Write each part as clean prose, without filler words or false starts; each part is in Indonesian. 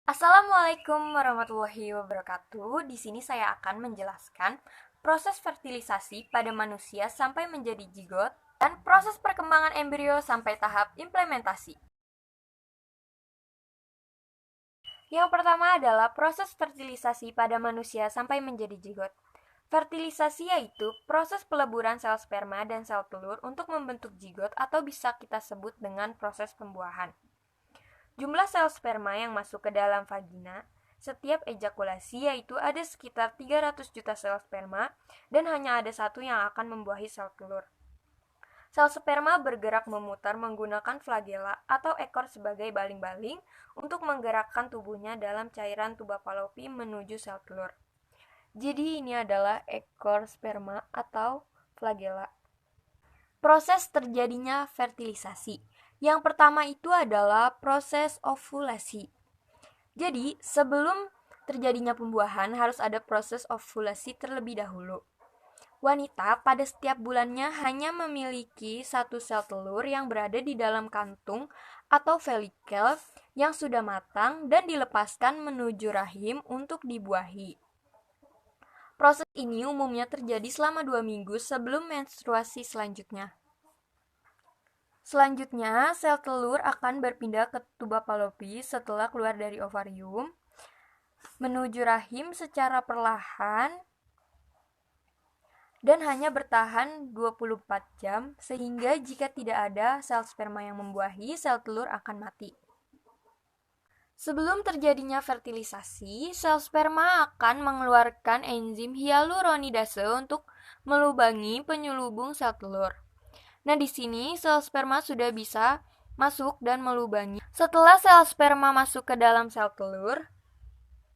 Assalamualaikum warahmatullahi wabarakatuh. Di sini saya akan menjelaskan proses fertilisasi pada manusia sampai menjadi zigot dan proses perkembangan embrio sampai tahap implementasi. Yang pertama adalah proses fertilisasi pada manusia sampai menjadi zigot. Fertilisasi yaitu proses peleburan sel sperma dan sel telur untuk membentuk zigot atau bisa kita sebut dengan proses pembuahan. Jumlah sel sperma yang masuk ke dalam vagina setiap ejakulasi yaitu ada sekitar 300 juta sel sperma dan hanya ada satu yang akan membuahi sel telur. Sel sperma bergerak memutar menggunakan flagela atau ekor sebagai baling-baling untuk menggerakkan tubuhnya dalam cairan tuba Fallopi menuju sel telur. Jadi ini adalah ekor sperma atau flagela. Proses terjadinya fertilisasi. Yang pertama itu adalah proses ovulasi. Jadi, sebelum terjadinya pembuahan harus ada proses ovulasi terlebih dahulu. Wanita pada setiap bulannya hanya memiliki satu sel telur yang berada di dalam kantung atau folikel yang sudah matang dan dilepaskan menuju rahim untuk dibuahi. Proses ini umumnya terjadi selama 2 minggu sebelum menstruasi selanjutnya. Selanjutnya, sel telur akan berpindah ke tuba Fallopi setelah keluar dari ovarium, menuju rahim secara perlahan dan hanya bertahan 24 jam, sehingga jika tidak ada sel sperma yang membuahi, sel telur akan mati. Sebelum terjadinya fertilisasi, sel sperma akan mengeluarkan enzim hyaluronidase untuk melubangi penyelubung sel telur. Nah, di sini sel sperma sudah bisa masuk dan melubangi. Setelah sel sperma masuk ke dalam sel telur,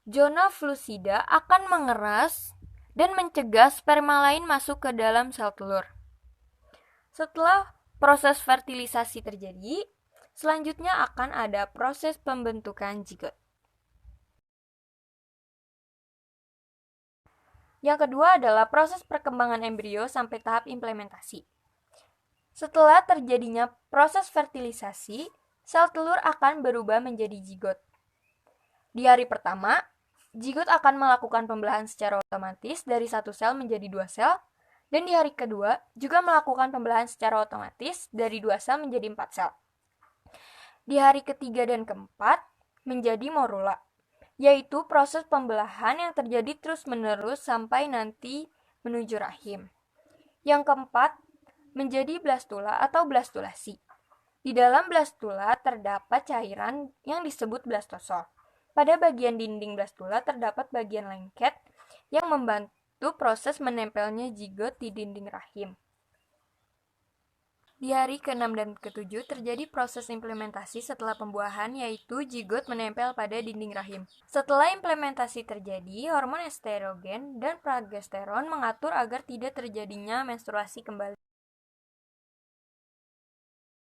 zona flusida akan mengeras dan mencegah sperma lain masuk ke dalam sel telur. Setelah proses fertilisasi terjadi, selanjutnya akan ada proses pembentukan zigot. Yang kedua adalah proses perkembangan embrio sampai tahap implementasi. Setelah terjadinya proses fertilisasi, sel telur akan berubah menjadi zigot. Di hari pertama, zigot akan melakukan pembelahan secara otomatis dari satu sel menjadi 2 sel, dan di hari kedua juga melakukan pembelahan secara otomatis dari 2 sel menjadi 4 sel. Di hari ketiga dan keempat menjadi morula, yaitu proses pembelahan yang terjadi terus-menerus sampai nanti menuju rahim. Yang keempat menjadi blastula atau blastulasi. Di dalam blastula terdapat cairan yang disebut blastosol. Pada bagian dinding blastula terdapat bagian lengket yang membantu proses menempelnya zigot di dinding rahim. Di hari ke-6 dan ke-7 terjadi proses implementasi setelah pembuahan, yaitu zigot menempel pada dinding rahim. Setelah implementasi terjadi, hormon estrogen dan progesteron mengatur agar tidak terjadinya menstruasi kembali.